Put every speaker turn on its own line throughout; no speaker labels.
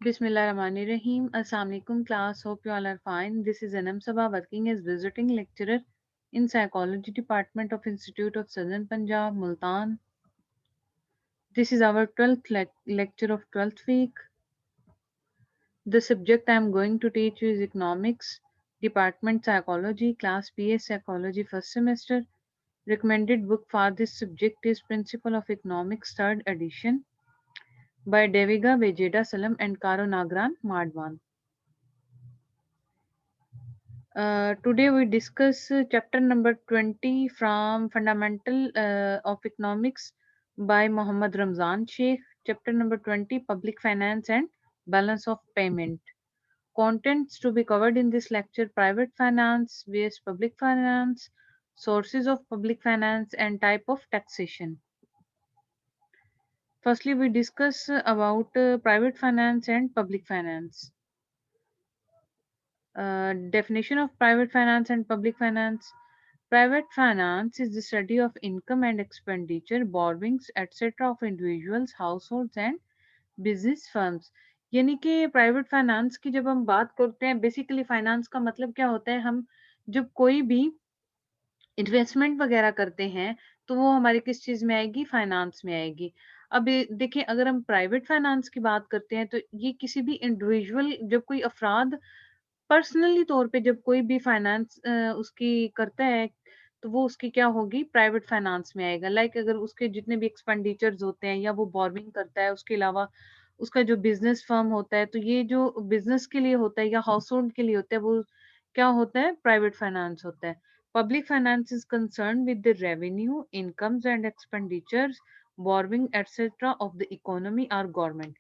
Bismillahirrahmanirrahim. Assalamualaikum class. Hope you all are fine. This is Anam Sabha working as visiting lecturer in Psychology Department of Institute of Southern Punjab, Multan. This is our 12th lecture of 12th week. The subject I am going to teach you is Economics, Department Psychology, Class BA Psychology first semester. Recommended book for this subject is Principle of Economics, 3rd edition by Deviga Vejeda Salam and Karo Nagran Madwan. Today we discuss chapter number 20 from Fundamental of Economics by Muhammad Ramzan Sheikh. Chapter number 20 Public Finance and Balance of Payment. Contents to be covered in this lecture: private finance, vs public finance, sources of public finance, and type of taxation. Firstly, we discuss about private finance and public finance. Definition of private finance and public finance. Private finance is the study of income and expenditure, borrowings, etc. of individuals, households and business firms. यानी कि private finance की जब हम बात करते हैं, basically finance का मतलब क्या होता है, हम जब कोई भी इन्वेस्टमेंट वगैरह करते हैं तो वो हमारी किस चीज में आएगी, फाइनेंस में आएगी। अब देखिए, अगर हम प्राइवेट फाइनेंस की बात करते हैं तो ये किसी भी इंडिविजुअल, जब कोई अफराद पर्सनली तौर पे जब कोई भी फाइनेंस उसकी करता है तो वो उसकी क्या होगी, प्राइवेट फाइनेंस में आएगा। लाइक अगर उसके जितने भी एक्सपेंडिचर्स होते हैं या वो बोरविंग करता है, उसके अलावा उसका जो बिजनेस फर्म होता है, तो ये जो बिजनेस के लिए होता है या हाउस होल्ड के लिए होता है, वो क्या होता है, प्राइवेट फाइनेंस होता है। Public finance is concern with the revenue, incomes and expenditures, borrowing etcetera of the economy और गवर्नमेंट।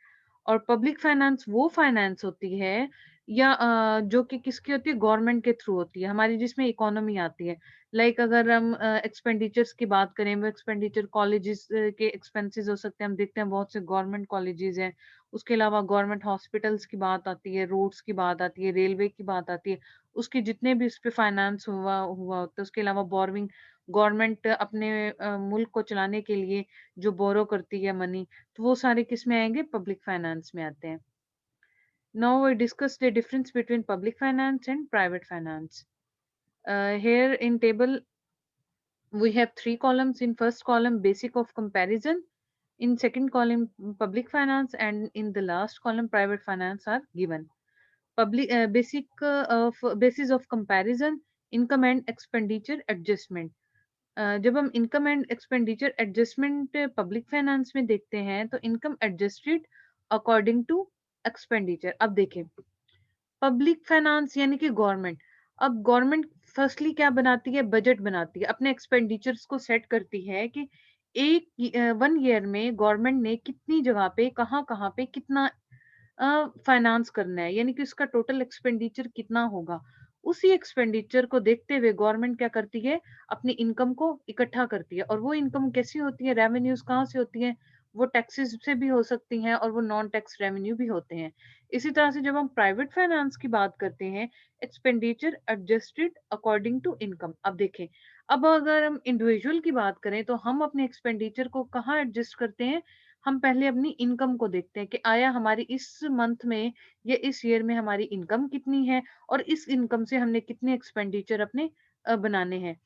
और पब्लिक फाइनेंस वो फाइनेंस होती है या जो कि किसकी होती है, गवर्नमेंट के थ्रू होती है हमारी, जिसमें इकोनॉमी आती है। लाइक अगर हम एक्सपेंडिचर्स की बात करें, वो एक्सपेंडिचर कॉलेजेस के एक्सपेंसेस हो सकते हैं। हम देखते हैं बहुत से गवर्नमेंट कॉलेजेस हैं, उसके अलावा गवर्नमेंट हॉस्पिटल्स की बात आती है, रोड्स की बात आती है, रेलवे की बात आती है, उसके जितने भी उस पर फाइनेंस हुआ हुआ होता है। उसके अलावा बोरविंग, गवर्नमेंट अपने मुल्क को चलाने के लिए जो बोरो करती है मनी, तो वो सारे किस में आएंगे, पब्लिक फाइनेंस में आते हैं। Now we discuss the difference between public finance and private finance. Here in table we have three columns. In first column basic of comparison, in second column public finance, and in the last column private finance are given. Public basic of basis of comparison, income and expenditure adjustment. जब हम income and expenditure adjustment public finance में देखते हैं तो income adjusted according to expenditure. अब देखें, public finance यानी कि गवर्नमेंट। अब गवर्नमेंट फर्स्टली क्या बनाती है, बजट बनाती है, अपने एक्सपेंडिचर्स को सेट करती है कि एक 1 ईयर में गवर्नमेंट ने कितनी जगह पे, कहाँ कहाँ पे कितना फाइनेंस करना है, यानी कि उसका टोटल एक्सपेंडिचर कितना होगा। उसी एक्सपेंडिचर को देखते हुए गवर्नमेंट क्या करती है, अपनी इनकम को इकट्ठा करती है। और वो इनकम कैसी होती है, रेवेन्यूज कहाँ से होती है, वो टैक्सेस से भी हो सकती हैं और वो नॉन टैक्स रेवेन्यू भी होते हैं। इसी तरह से जब हम प्राइवेट फाइनेंस की बात करते हैं, expenditure adjusted according to income. अब देखें, अब अगर हम इंडिविजुअल की बात करें तो हम अपने एक्सपेंडिचर को कहाँ एडजस्ट करते हैं, हम पहले अपनी इनकम को देखते हैं कि आया हमारी इस मंथ में या इस ईयर में हमारी इनकम कितनी है और इस इनकम से हमने कितने एक्सपेंडिचर अपने बनाने हैं।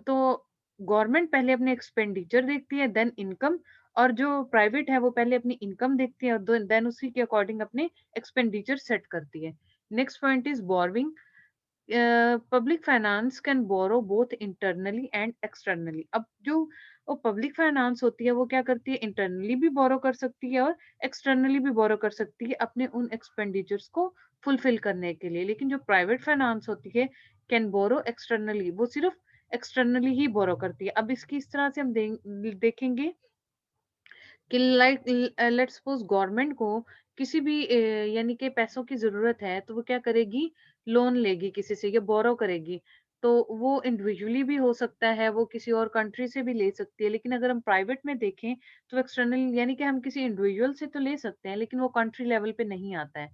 तो गवर्नमेंट पहले अपने एक्सपेंडिचर देखती है, देन इनकम, और जो प्राइवेट है वो पहले अपनी इनकम देखती है और देन उसी के अकॉर्डिंग अपने एक्सपेंडिचर सेट करती है। Next point is borrowing. Public finance can borrow both internally and externally. अब जो वो पब्लिक फाइनेंस होती है वो क्या करती है, इंटरनली भी बोरो कर सकती है और एक्सटर्नली भी बोरो कर सकती है अपने उन एक्सपेंडिचर्स को फुलफिल करने के लिए। लेकिन जो प्राइवेट फाइनेंस होती है, कैन बोरो एक्सटर्नली, वो सिर्फ एक्सटर्नली ही बोरो करती है। अब इसकी इस तरह से हम देखेंगे कि लाइक लेट्स सपोज गवर्नमेंट को किसी भी यानी कि पैसों की जरूरत है तो वो क्या करेगी, लोन लेगी किसी से या बोरो करेगी। तो वो इंडिविजुअली भी हो सकता है, वो किसी और कंट्री से भी ले सकती है। लेकिन अगर हम प्राइवेट में देखें तो एक्सटर्नल यानी कि हम किसी इंडिविजुअल से तो ले सकते हैं लेकिन वो कंट्री लेवल पे नहीं आता है।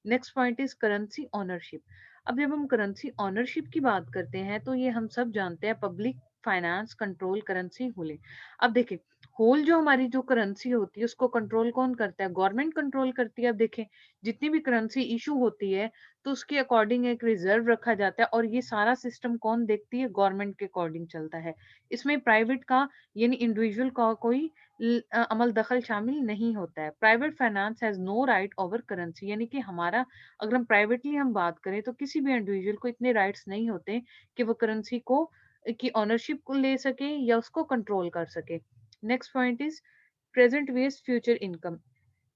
Next point is currency ownership. अब जब हम करेंसी ऑनरशिप की बात करते हैं तो ये हम सब जानते हैं, public finance control currency holding. अब देखिए, होल जो हमारी जो करेंसी होती है उसको कंट्रोल कौन करता है? गवर्नमेंट कंट्रोल करती है। अब देखें, जितनी भी करेंसी इशू होती है तो उसके अकॉर्डिंग एक रिजर्व रखा जाता है, और ये सारा सिस्टम कौन देखती है? गवर्नमेंट के अकॉर्डिंग चलता है। इसमें प्राइवेट का यानी इंडिविजुअल का कोई अमल दखल शामिल नहीं होता है। Private finance has no right over currency, यानी कि हमारा, अगर हम प्राइवेटली हम बात करें तो किसी भी इंडिविजुअल को इतने राइट्स नहीं होते कि वो करेंसी को की ओनरशिप को ले सके या उसको कंट्रोल कर सके। Next point is present vs future income.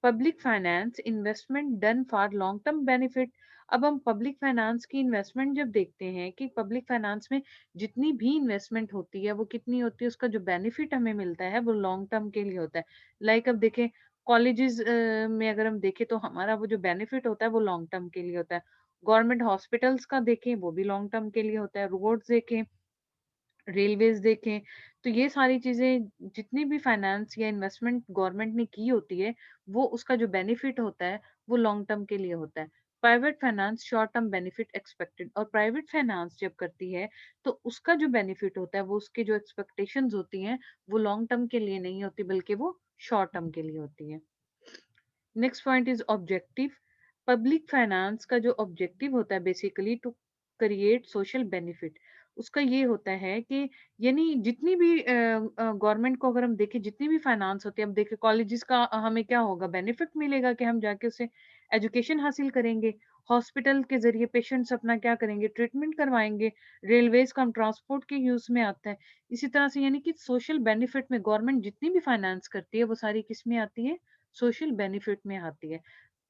Public finance investment done for long term benefit. अब हम पब्लिक फाइनेंस की इन्वेस्टमेंट जब देखते हैं कि पब्लिक फाइनेंस में जितनी भी इन्वेस्टमेंट होती है वो कितनी होती है, उसका जो बेनिफिट हमें मिलता है वो लॉन्ग टर्म के लिए होता है। लाइक अब देखें, कॉलेजेस में अगर हम देखें तो हमारा वो जो बेनिफिट होता है वो लॉन्ग टर्म के लिए होता है। गवर्नमेंट हॉस्पिटल्स का देखें वो भी लॉन्ग टर्म के लिए होता है। रोड्स देखें, रेलवेज देखें, तो ये सारी चीजें जितनी भी फाइनेंस या इन्वेस्टमेंट गवर्नमेंट ने की होती है वो उसका जो बेनिफिट होता है वो लॉन्ग टर्म के लिए होता है। Private finance short term benefit expected, और प्राइवेट फाइनेंस जब करती है तो उसका जो बेनिफिट होता है वो उसके जो एक्सपेक्टेशंस होती हैं वो लॉन्ग टर्म के लिए नहीं होती बल्कि वो शॉर्ट टर्म के लिए होती है। Next point is objective. Public finance का जो ऑब्जेक्टिव होता है basically to create social benefit, उसका ये होता है कि यानी जितनी भी गवर्नमेंट को अगर हम देखें, जितनी भी फाइनेंस होती है, अब देखें कॉलेजेस का हमें क्या होगा, बेनिफिट मिलेगा कि हम जाके उससे एजुकेशन हासिल करेंगे। हॉस्पिटल के जरिए पेशेंट्स अपना क्या करेंगे, ट्रीटमेंट करवाएंगे। रेलवेज का हम ट्रांसपोर्ट के यूज में आता है। इसी तरह से यानी कि सोशल बेनिफिट में गवर्नमेंट जितनी भी फाइनेंस करती है वो सारी किस में आती है? सोशल बेनिफिट में आती है।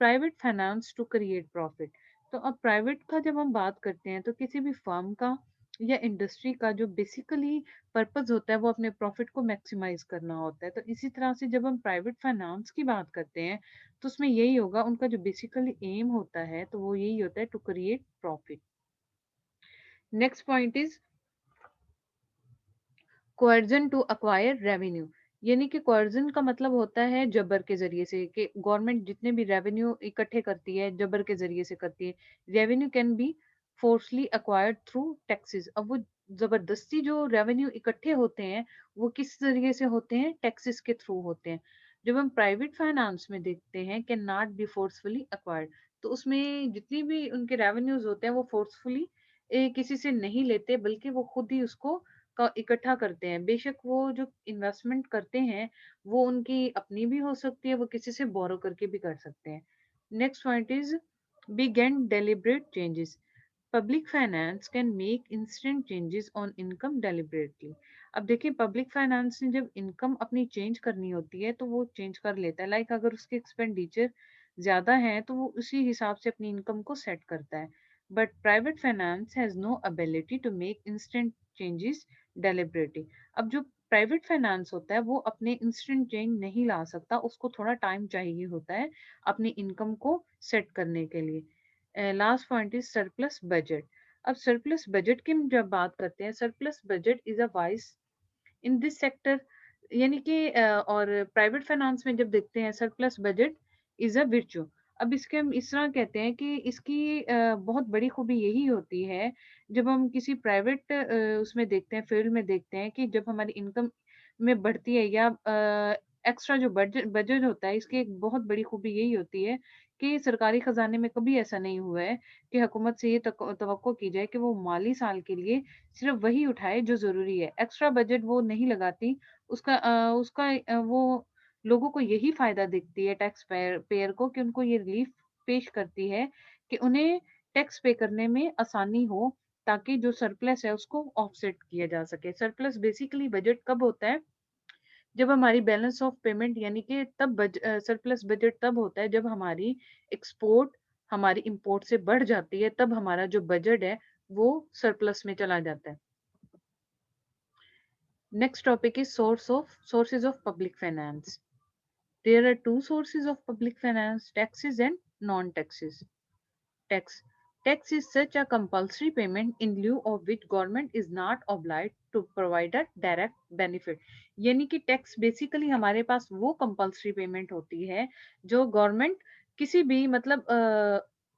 Private finance to create profit. तो अब प्राइवेट का जब हम बात करते हैं तो किसी भी फर्म का या इंडस्ट्री का जो बेसिकली पर्पस होता है वो अपने प्रॉफिट को मैक्सिमाइज करना होता है। तो इसी तरह से जब हम प्राइवेट फाइनेंस की बात करते हैं तो उसमें यही होगा, उनका जो बेसिकली एम होता है तो वो यही होता है to create profit. Next point is coercion to acquire revenue, यानी कि कोएर्जन का मतलब होता है जबर के जरिए से, कि गवर्नमेंट जितने भी रेवेन्यू इकट्ठे करती है जबर के जरिए से करती है। Revenue can be forcibly acquired through taxes. अब वो जबरदस्ती जो रेवेन्यू इकट्ठे होते हैं वो किस जरिए से होते हैं? टैक्सेस के थ्रू होते हैं। जब हम प्राइवेट फाइनेंस में देखते हैं can not B forcefully acquired, तो उसमें जितनी भी उनके रेवेन्यूज होते हैं वो फोर्सफुली किसी से नहीं लेते बल्कि वो खुद ही उसको का इकट्ठा करते हैं। बेशक वो जो इन्वेस्टमेंट करते हैं वो उनकी अपनी भी हो सकती है, वो किसी से बोरो करके भी कर सकते हैं। Next point is big and deliberate changes. Public finance can make instant changes on income deliberately. अब देखिए, पब्लिक फाइनेंस ने जब इनकम अपनी चेंज करनी होती है तो वो चेंज कर लेता है। लाइक अगर उसके एक्सपेंडिचर ज्यादा है तो वो उसी हिसाब से अपनी इनकम को सेट करता है। But private finance has no ability to make instant changes deliberately. अब जो प्राइवेट फाइनेंस होता है वो अपने इंस्टेंट चेंज नहीं ला सकता, उसको थोड़ा टाइम चाहिए होता है अपनी इनकम को सेट करने के लिए। Last point is surplus budget. अब सरप्लस बजट की हम जब बात करते हैं, surplus budget is a vice in this sector, यानी कि और प्राइवेट फाइनेंस में जब देखते हैं सरप्लस बजट इज अ विर्चू। अब इसके हम इस तरह कहते हैं कि इसकी बहुत बड़ी खूबी यही होती है, जब हम किसी प्राइवेट उसमें देखते हैं, फील्ड में देखते हैं कि जब हमारी इनकम में बढ़ती है या एक्स्ट्रा जो बजट बजट होता है, इसकी एक बहुत बड़ी खूबी यही होती है कि सरकारी खजाने में कभी ऐसा नहीं हुआ है कि हुकूमत से ये तवक्को की जाए कि वो माली साल के लिए सिर्फ वही उठाए जो ज़रूरी है। एक्स्ट्रा बजट वो नहीं लगाती। वो लोगों को यही फ़ायदा दिखती है टैक्स पेयर को, कि उनको ये रिलीफ़ पेश करती है कि उन्हें टैक्स पे करने में आसानी हो, ताकि जो सरप्लस है उसको ऑफसेट किया जा सके। सरप्लस बेसिकली बजट कब होता है? जब हमारी बैलेंस ऑफ पेमेंट, यानी कि तब सरप्लस बजट तब होता है जब हमारी एक्सपोर्ट हमारी इंपोर्ट से बढ़ जाती है, तब हमारा जो बजट है वो सरप्लस में चला जाता है। Next topic is sources of public finance. There are two sources of public finance, taxes and non taxes. Tax, tax is such a compulsory payment in lieu of which government is not obliged to provide a direct benefit। यानी कि tax basically हमारे पास वो compulsory payment होती है जो government किसी भी मतलब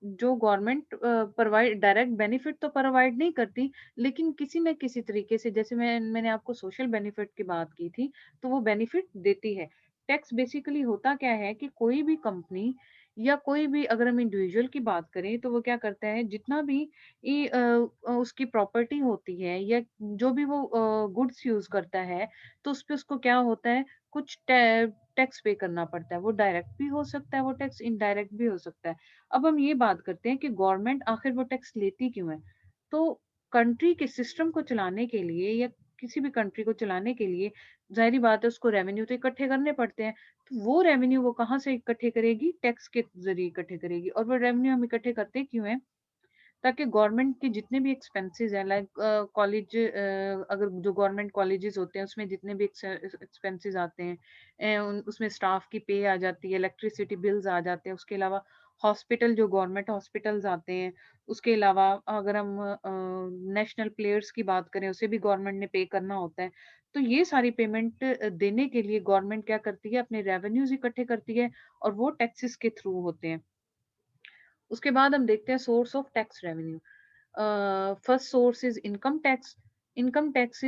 जो गवर्नमेंट प्रोवाइड डायरेक्ट बेनिफिट तो प्रोवाइड नहीं करती, लेकिन किसी न किसी तरीके से, जैसे मैंने आपको सोशल बेनिफिट की बात की थी, तो वो बेनिफिट देती है। टैक्स बेसिकली होता क्या है कि कोई भी कंपनी या कोई भी, अगर हम इंडिविजुअल की बात करें, तो वो क्या करता है, जितना भी उसकी प्रॉपर्टी होती है या जो भी वो गुड्स यूज़ करता है, तो उसपे उसको क्या होता है, कुछ टैक्स पे करना पड़ता है। वो डायरेक्ट भी हो सकता है वो टैक्स, इनडायरेक्ट भी हो सकता है। अब हम ये बात करते हैं कि गवर्नमेंट आखिर वो टैक्स लेती क्यों है? तो कंट्री के सिस्टम को चलाने के लिए या किसी भी कंट्री को चलाने के लिए ज़ाहिर-सी बात है उसको रेवेन्यू तो इकट्ठे करने पड़ते हैं। तो वो रेवेन्यू वो कहाँ से इकट्ठे करेगी? टैक्स के ज़रिए इकट्ठे करेगी। और वो रेवेन्यू हम इकट्ठे करते क्यों हैं? ताकि गवर्नमेंट के जितने भी एक्सपेंसेस हैं, लाइक कॉलेज, अगर जो गवर्नमेंट कॉलेजेस होते हैं उसमें जितने भी एक्सपेंसेस आते हैं, उसमें स्टाफ की पे आ जाती है, इलेक्ट्रिसिटी बिल्स आ जाते हैं, उसके अलावा हॉस्पिटल, जो गवर्नमेंट हॉस्पिटल्स आते हैं, उसके अलावा अगर हम नेशनल प्लेयर्स की बात करें, उसे भी गवर्नमेंट ने पे करना होता है। तो ये सारी पेमेंट देने के लिए गवर्नमेंट क्या करती है, अपने रेवेन्यूज इकट्ठे करती है, और वो टैक्सेस के थ्रू होते हैं। उसके बाद हम देखते हैं source of tax revenue. First source is income tax. Income tax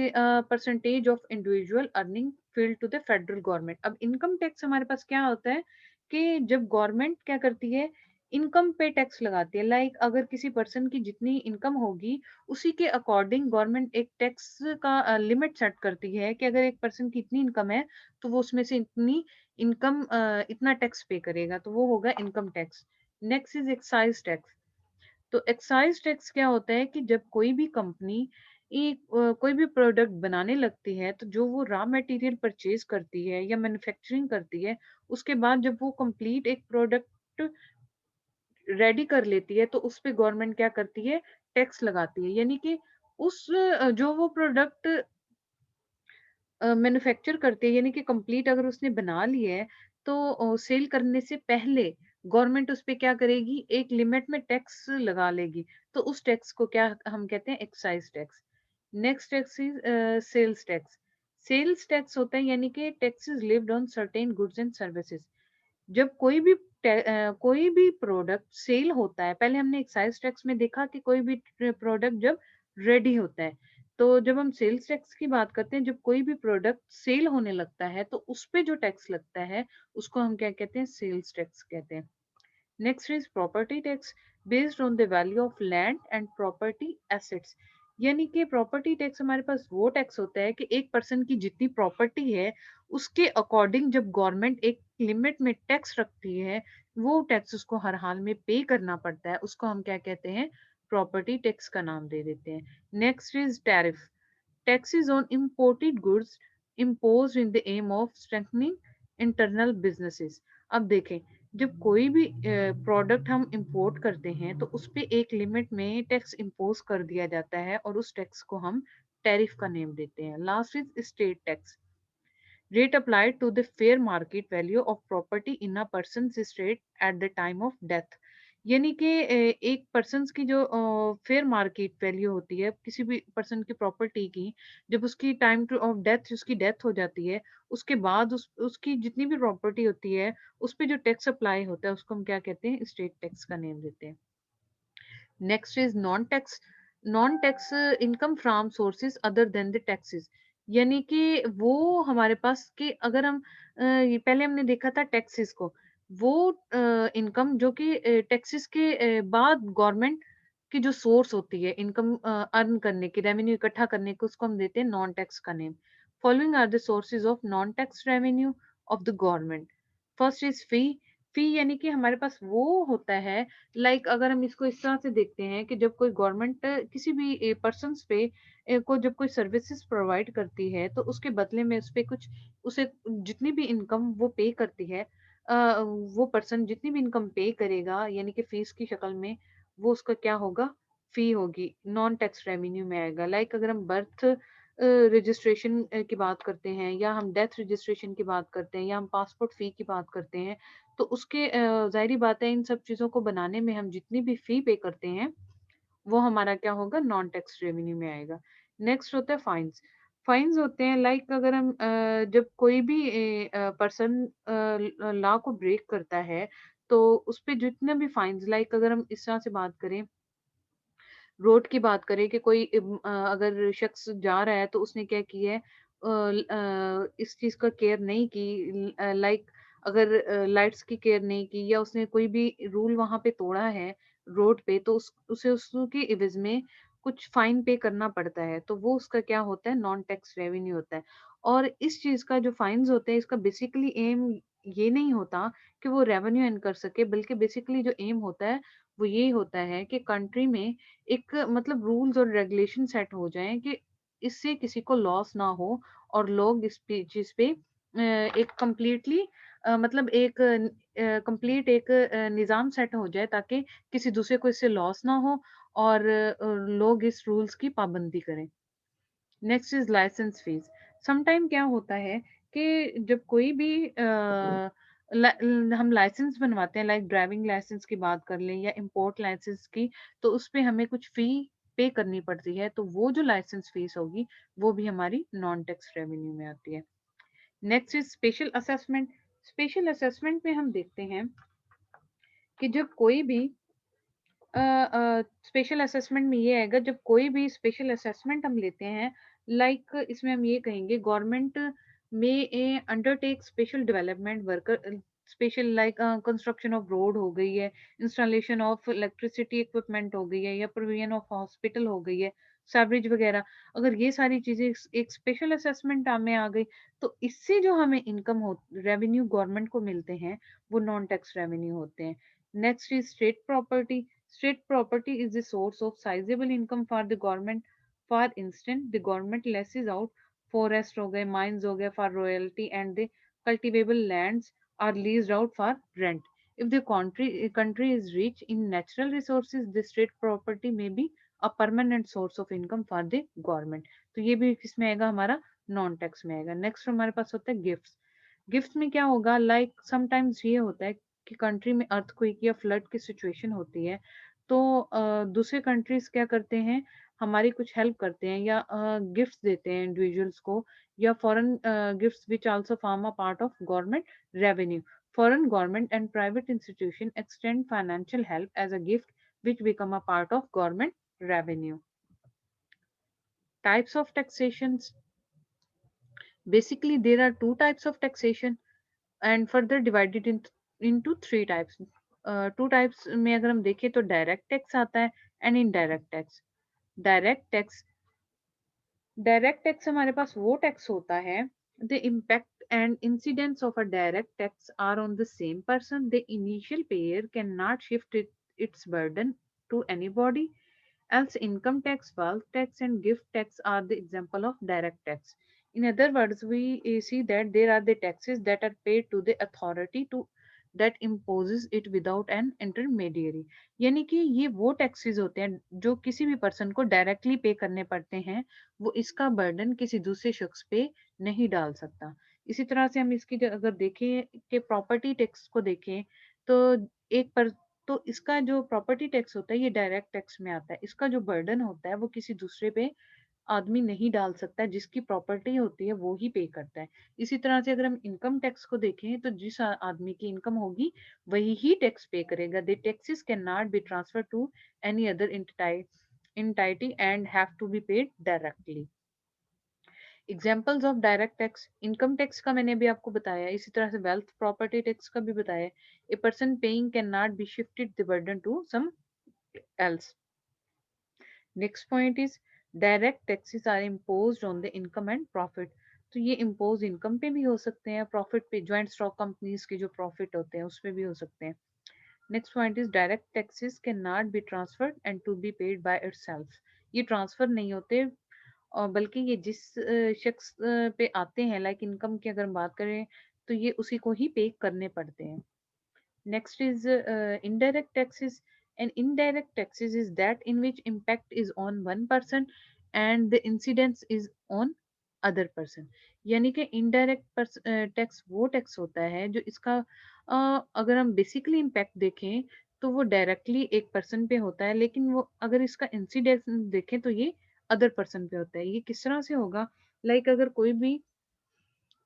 percentage of individual earning fill to the federal government. अब इनकम टैक्स हमारे पास क्या होता है कि जब गवर्नमेंट क्या करती है, इनकम पे टैक्स लगाती है। लाइक अगर किसी पर्सन की जितनी इनकम होगी, उसी के अकॉर्डिंग गवर्नमेंट एक टैक्स का लिमिट सेट करती है कि अगर एक पर्सन की इतनी इनकम है, तो वो उसमें से इतनी इनकम इतना टैक्स पे करेगा, तो वो होगा income tax. Next is excise tax. तो एक्साइज टैक्स क्या होता है कि जब कोई भी कंपनी कोई भी प्रोडक्ट बनाने लगती है, तो जो वो रॉ मटेरियल परचेज करती है या मैन्युफैक्चरिंग करती है, उसके बाद जब वो कंप्लीट एक प्रोडक्ट रेडी कर लेती है, तो उस पे गवर्नमेंट क्या करती है, टैक्स लगाती है। यानी कि उस जो वो प्रोडक्ट मैन्युफैक्चर करती है, यानी कि कंप्लीट अगर उसने बना ली है, तो सेल करने से पहले गवर्नमेंट उस पे क्या करेगी, एक लिमिट में टैक्स लगा लेगी। तो उस टैक्स को क्या हम कहते हैं, excise tax. Next tax is sales tax. Sales tax होता है, यानी कि taxes levied on certain goods and services. जब कोई भी प्रोडक्ट सेल होता है, पहले हमने एक्साइज टैक्स में देखा कि कोई भी प्रोडक्ट जब रेडी होता है, तो जब हम सेल्स टैक्स की बात करते हैं, जब कोई भी प्रोडक्ट सेल होने लगता है, तो उस पे जो टैक्स लगता है, उसको हम क्या कहते हैं, सेल्स टैक्स कहते हैं। Next is property tax, based on the value of land and property assets. यानी कि प्रॉपर्टी टैक्स हमारे पास वो टैक्स होता है कि एक पर्सन की जितनी प्रॉपर्टी है, उसके अकॉर्डिंग जब गवर्नमेंट एक लिमिट में टैक्स रखती है, वो टैक्स उसको हर हाल में पे करना पड़ता है। उसको हम क्या कहते हैं, प्रॉपर्टी टैक्स का नाम दे देते हैं। Next is tariff. Taxes on imported goods imposed in the aim of strengthening internal businesses। अब देखें, जब कोई भी प्रोडक्ट हम इंपोर्ट करते हैं, तो उस पे एक लिमिट में टैक्स इम्पोज कर दिया जाता है, और उस टैक्स को हम टैरिफ का नेम देते हैं। Last is state tax. Rate applied to the fair market value of property in a person's estate at the time of death। यानी कि एक पर्सन की जो फेयर मार्केट वैल्यू होती है किसी भी पर्सन की प्रॉपर्टी की, जब उसकी टाइम टू ऑफ डेथ, उसकी डेथ हो जाती है, उसके बाद उसकी जितनी भी प्रॉपर्टी होती है, उस पे जो टैक्स अप्लाई होता है, उसको हम क्या कहते हैं, स्टेट टैक्स का नेम देते हैं। Next is non tax. Non tax income from sources other than the taxes. यानी कि वो हमारे पास कि अगर हम पहले हमने देखा था टैक्सेस को, वो इनकम जो कि टैक्सेस के बाद गवर्नमेंट की जो सोर्स होती है इनकम अर्न करने की, रेवेन्यू इकट्ठा करने की, उसको हम देते हैं नॉन टैक्स का name. Following are the sources of non tax revenue of the government. First is fee. Fee यानी कि हमारे पास वो होता है, लाइक अगर हम इसको इस तरह से देखते हैं कि जब कोई गवर्नमेंट किसी भी पर्सन पे को जब कोई सर्विसेज प्रोवाइड करती है, तो उसके बदले में उस पे कुछ, उसे जितनी भी इनकम वो पे करती है, वो पर्सन जितनी भी इनकम पे करेगा, यानी कि फीस की शक्ल में, वो उसका क्या होगा, फी होगी, नॉन टैक्स रेवेन्यू में आएगा। लाइक अगर हम बर्थ रजिस्ट्रेशन की बात करते हैं, या हम डेथ रजिस्ट्रेशन की बात करते हैं, या हम पासपोर्ट फी की बात करते हैं, तो उसके ज़ाहिर-सी बात है, इन सब चीज़ों को बनाने में हम जितनी भी फ़ी पे करते हैं, वो हमारा क्या होगा, नॉन टैक्स रेवेन्यू में आएगा। नेक्स्ट होता है फाइन्स। फाइन्स होते हैं, लाइक अगर हम जब कोई भी पर्सन लॉ को ब्रेक करता है, तो उस पे जितने भी फाइन्स, लाइक अगर हम इस तरह से बात करें, रोड की बात करें कि कोई अगर शख्स जा रहा है तो उसने क्या किया है, इस चीज़ का केयर नहीं की, लाइक अगर लाइट्स की केयर नहीं की या उसने कोई भी रूल वहाँ पे तोड़ा है रोड पे, तो उसे उसके एवज़ में कुछ फाइन पे करना पड़ता है। तो वो उसका क्या होता है, नॉन टैक्स रेवेन्यू होता है। और इस चीज़ का जो फाइन्स होते हैं, इसका बेसिकली एम ये नहीं होता कि वो रेवेन्यू अर्न कर सके, बल्कि बेसिकली जो एम होता है वो ये होता है कि कंट्री में एक मतलब रूल्स और रेगुलेशन सेट हो जाएँ कि इससे किसी को लॉस ना हो और लोग इस पे चीज़ पे एक कंप्लीटली मतलब एक कंप्लीट एक निज़ाम सेट हो जाए, ताकि किसी दूसरे को इससे लॉस ना हो और लोग इस रूल्स की पाबंदी करें। Next is licence fees. Sometime क्या होता है कि जब कोई भी हम लाइसेंस बनवाते हैं, लाइक ड्राइविंग लाइसेंस की बात कर लें या इंपोर्ट लाइसेंस की, तो उस पे हमें कुछ फ़ी पे करनी पड़ती है। तो वो जो लाइसेंस फीस होगी, वो भी हमारी नॉन टैक्स रेवेन्यू में आती है। Next is special assessment. Special assessment में हम देखते हैं कि जब कोई भी स्पेशल असेसमेंट में ये आएगा, जब कोई भी स्पेशल असेसमेंट हम लेते हैं, लाइक इसमें हम ये कहेंगे गवर्नमेंट में undertake special development worker, special like construction of road हो गई है, इंस्टॉलेशन ऑफ इलेक्ट्रिसिटी इक्विपमेंट हो गई है, या प्रोविजन ऑफ हॉस्पिटल हो गई है, सैवरेज वगैरह। अगर ये सारी चीजें एक स्पेशल असेसमेंट में आ गई, तो इससे जो हमें इनकम हो, रेवेन्यू गवर्नमेंट को मिलते हैं, वो नॉन टैक्स रेवेन्यू होते हैं। Next is state property. State property is the source of sizable income for the government. For instance, the government lesses out forest हो गए, mines हो गए for royalty, and the cultivable lands are leased out for rent. If the country is rich in natural resources, the state property may be a permanent source of income for the government. तो ये भी किसमें आएगा, हमारा non tax में आएगा। Next हमारे पास होता है गिफ्ट्स। गिफ्ट में क्या होगा, लाइक समटाइम्स ये होता है कि कंट्री में अर्थक्वेक या फ्लड की सिचुएशन होती है, तो दूसरे कंट्रीज क्या करते हैं, हमारी कुछ हेल्प करते हैं या गिफ्ट्स देते हैं इंडिविजुअल्स को, या foreign gifts which also form a part of government revenue. Foreign government and private institution extend financial help as a gift which become a part of government revenue. Types of taxations. Basically, there are two types of taxation and further divided into three types. Two types में अगर हम देखें तो direct tax आता है and indirect tax. Direct tax, direct tax हमारे पास वो टैक्स होता है, the impact and incidents of a direct tax are on the same person, the initial payer can not shift its burden to anybody else. Income tax, wealth tax, and gift tax are the example of direct tax. In other words, we see that there are the taxes that are paid to the authority to that imposes it without an intermediary. यानी कि ये वो taxes होते हैं जो किसी भी person को डायरेक्टली पे करने पड़ते हैं, वो इसका बर्डन किसी दूसरे शख्स पे नहीं डाल सकता। इसी तरह से हम इसकी अगर देखें कि प्रॉपर्टी टैक्स को देखें, तो एक पर तो इसका जो प्रॉपर्टी टैक्स होता है ये डायरेक्ट टैक्स में आता है। इसका जो बर्डन होता है वो किसी दूसरे पे आदमी नहीं डाल सकता, जिसकी प्रॉपर्टी होती है वो ही पे करता है। इसी तरह से अगर हम इनकम टैक्स को देखें, तो जिस आदमी की इनकम होगी वही ही टैक्स पे करेगा। The taxes can not be transfer to any other entity and have to be paid directly. Examples of direct tax, income tax का मैंने अभी आपको बताया, इसी तरह से वेल्थ प्रॉपर्टी टैक्स का भी बताया। A person paying can not be shifted the burden to some else. Next point is direct taxes are imposed on the income and profit. तो ये इम्पोज इनकम पे भी हो सकते हैं, प्रॉफिट पे, ज्वाइंट स्टॉक कंपनीज के जो प्रॉफिट होते हैं उस पे भी हो सकते हैं। Next point is direct taxes can not be transferred and to be paid by itself. ये ट्रांसफर नहीं होते, और बल्कि ये जिस शख्स पे आते हैं, लाइक इनकम की अगर हम बात करें, तो ये उसी को ही पे करने पड़ते हैं। Next is indirect taxes. And indirect taxes is that in which impact is on one person and the incidence is on other person. यानी कि इनडायरेक्ट टैक्स वो टैक्स होता है जो इसका अगर हम बेसिकली इम्पैक्ट देखें तो वो डायरेक्टली एक पर्सन पे होता है, लेकिन वो अगर इसका इंसिडेंस देखें तो ये अदर पर्सन पे होता है। ये किस तरह से होगा, लाइक अगर कोई भी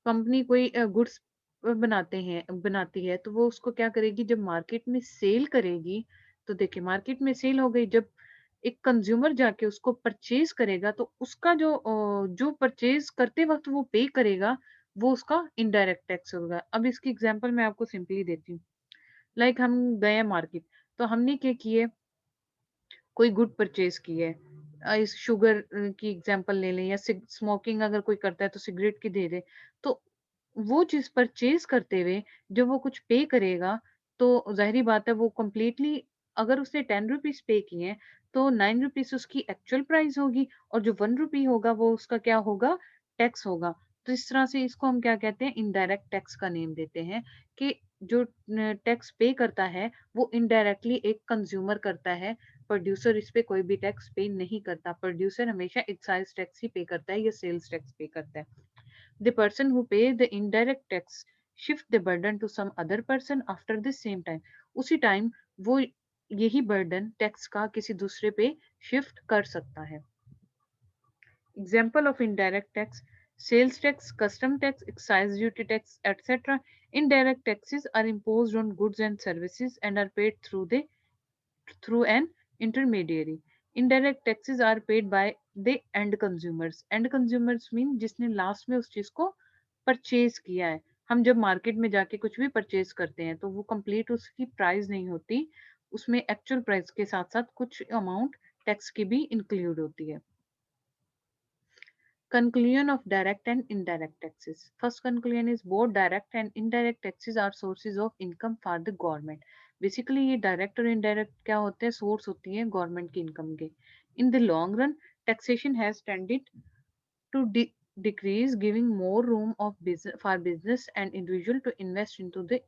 कंपनी कोई गुड्स बनाती है, तो वो उसको क्या करेगी, जब मार्केट में सेल करेगी, तो देखिए मार्केट में सेल हो गई, जब एक कंज्यूमर जाके उसको परचेज करेगा, तो उसका जो परचेज करते वक्त वो पे करेगा, वो उसका इनडायरेक्ट टैक्स होगा। अब इसकी एग्जांपल मैं आपको सिंपली देती हूँ। लाइक हम गए मार्केट, तो हमने क्या किए, कोई गुड परचेज की है, इस शुगर की एग्जांपल ले लें, या स्मोकिंग अगर कोई करता है तो सिगरेट की दे दे, तो वो चीज परचेज करते हुए जब वो कुछ पे करेगा, तो जाहिर बात है वो कंप्लीटली, अगर उसने 10 रुपीज पे किए हैं, तो 9 रुपीज उसकी एक्चुअल प्राइस होगी, और जो 1 रुपी होगा वो उसका क्या होगा, टैक्स होगा। तो इस तरह से इसको हम क्या कहते हैं, इनडायरेक्ट टैक्स का नेम देते हैं, कि जो टैक्स पे करता है वो इनडायरेक्टली एक कंज्यूमर करता है। प्रोड्यूसर इस पे कोई भी टैक्स पे नहीं करता, प्रोड्यूसर हमेशा एक्साइज टैक्स ही पे करता है या सेल्स टैक्स पे करता है। The person who pays the indirect tax shift the burden to some other person after the same time. उसी टाइम वो यही बर्डन टैक्स का किसी दूसरे पे शिफ्ट कर सकता है। Example of indirect tax: sales tax, custom tax, excise duty tax, etc. Indirect taxes are imposed on goods and services and are paid through an intermediary. Indirect taxes are paid by the end consumers. End consumers mean जिसने last में उस चीज को purchase किया है। हम जब market में जाके कुछ भी परचेज करते हैं, तो वो कंप्लीट उसकी प्राइस नहीं होती, उसमें एक्चुअल प्राइस के साथ साथ कुछ अमाउंट टैक्स की भी इंक्लूड होती है। Conclusion of direct and indirect taxes. First conclusion is both direct and indirect taxes are sources of income for the government. Basically ये direct और indirect क्या होते हैं, सोर्स होती है गवर्नमेंट की इनकम के। In the long run, taxation has tended to decrease, giving more room of business for business and individual to invest into the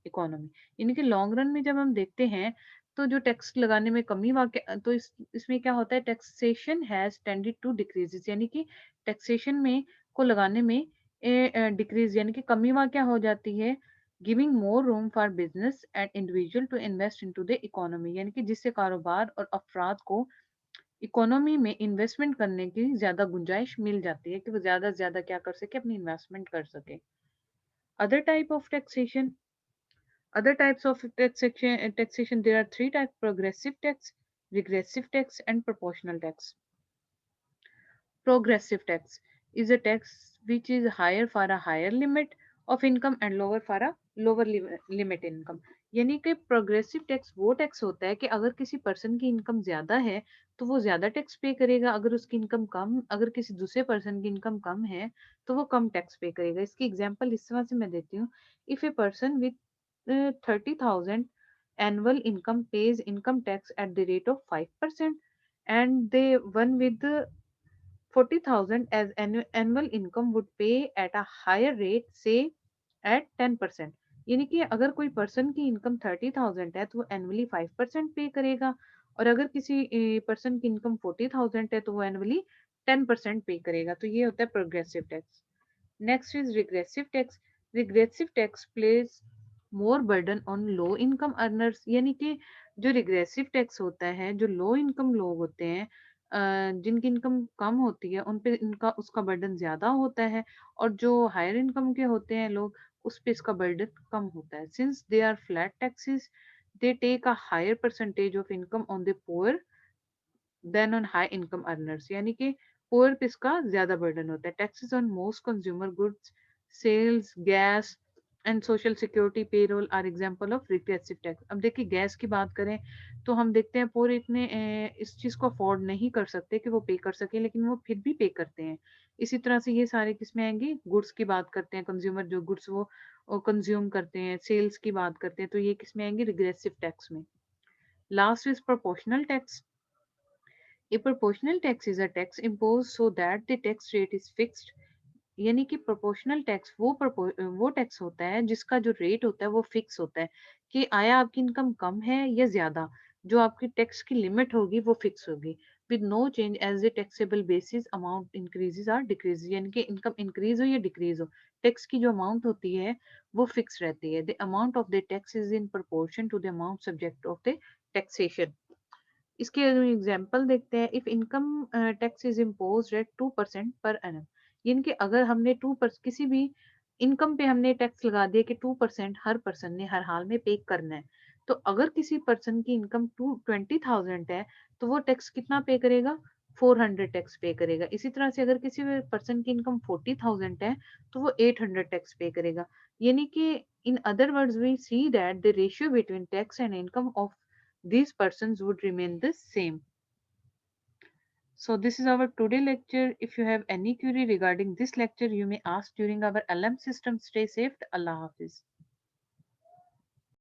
economy. यानी कि लॉन्ग रन में जब हम देखते हैं, तो जो टैक्स लगाने में कमी वाकई, तो इसमें क्या होता है, taxation has tended to decreases, यानी कि टैक्सेशन में को लगाने में डिक्रीज यानी कि कमी वाकई हो जाती है। Giving more room for business and individual to invest into the economy, यानी कि जिससे कारोबार और अफराद को इकोनॉमी में इन्वेस्टमेंट करने की ज्यादा गुंजाइश मिल जाती है, कि वो ज्यादा से ज्यादा क्या कर सके, अपनी इन्वेस्टमेंट कर सके। Other type of taxation, other types of taxation, there are three types: progressive tax, regressive tax, and proportional tax. Progressive tax is a tax which is higher for a higher limit of income and lower for a lower limit income. यानी कि progressive tax वो tax होता है कि अगर किसी person की income ज्यादा है, तो वो ज्यादा टैक्स पे करेगा, अगर उसकी इनकम कम, अगर किसी दूसरे पर्सन की इनकम कम है, तो वो कम टैक्स पे करेगा। इसकी एग्जांपल इस तरह से मैं देती हूँ। If a person with 30,000 annual income pays income tax at the rate of 5%, and the one with 40,000 as annual income would pay at a higher rate, say at 10%। यानी कि अगर कोई पर्सन की इनकम 30,000 है, तो वो एनुअली 5% पे करेगा, और अगर किसी पर्सन की इनकम 40,000 है, तो वो एनुअली 10% पे करेगा। तो ये होता है progressive tax. Next is regressive tax. Regressive tax place more burden on low income earners, यानी कि जो रिग्रेसिव टैक्स होता है, जो लो इनकम लोग होते हैं, जिनकी इनकम कम होती है, उन पे इनका उसका बर्डन ज्यादा होता है, और जो हायर इनकम के होते हैं लोग, उस पे इसका बर्डन कम होता है। Since they are flat taxes, they take a higher percentage of income on the poor than on high income earners, यानी कि पुअर पे इसका ज्यादा बर्डन होता है। Taxes on most consumer goods, sales, gas and social security, payroll are example of regressive tax. अब देखिए gas की बात करें, तो हम देखते हैं पूरे इतने इस चीज को अफोर्ड नहीं कर सकते कि वो पे कर सके, लेकिन वो फिर भी पे करते हैं। इसी तरह से ये सारे किसमें आएंगे, गुड्स की बात करते हैं, कंज्यूमर जो गुड्स वो कंज्यूम करते हैं, सेल्स की बात करते हैं, तो ये किसमें आएंगे, रिग्रेसिव टैक्स में। Last is proportional tax. A proportional tax is a tax imposed so that the tax rate is fixed। यानी कि प्रोपोर्शनल टैक्स वो टैक्स होता है जिसका जो रेट होता है वो फिक्स होता है, कि आया आपकी इनकम कम है या ज्यादा, जो आपकी टैक्स की लिमिट होगी वो फिक्स होगी, with no change as the taxable basis amount increases or decrease. यानी कि इनकम इंक्रीज हो या डिक्रीज हो, टैक्स की जो अमाउंट होती है वो फिक्स रहती है। The amount of the tax is in proportion to the amount subject of the taxation. इसके एग्जांपल देखते हैं। If income tax is imposed at 2% per annum, यानी कि अगर हमने 2% किसी भी इनकम पे हमने टैक्स लगा दिया कि 2% हर पर्सन ने हर हाल में पे करना है। तो अगर किसी पर्सन की इनकम 20,000 है तो वो टैक्स कितना पे करेगा? 400 टैक्स पे करेगा। इसी तरह से अगर किसी पर्सन की इनकम 40,000 है तो वो 800 टैक्स पे करेगा। यानी कि in other words we see that the ratio between tax and income of these persons would remain the same. So this is our today lecture. If you have any query regarding this lecture, you may ask during our LM system. Stay safe. Allah Hafiz.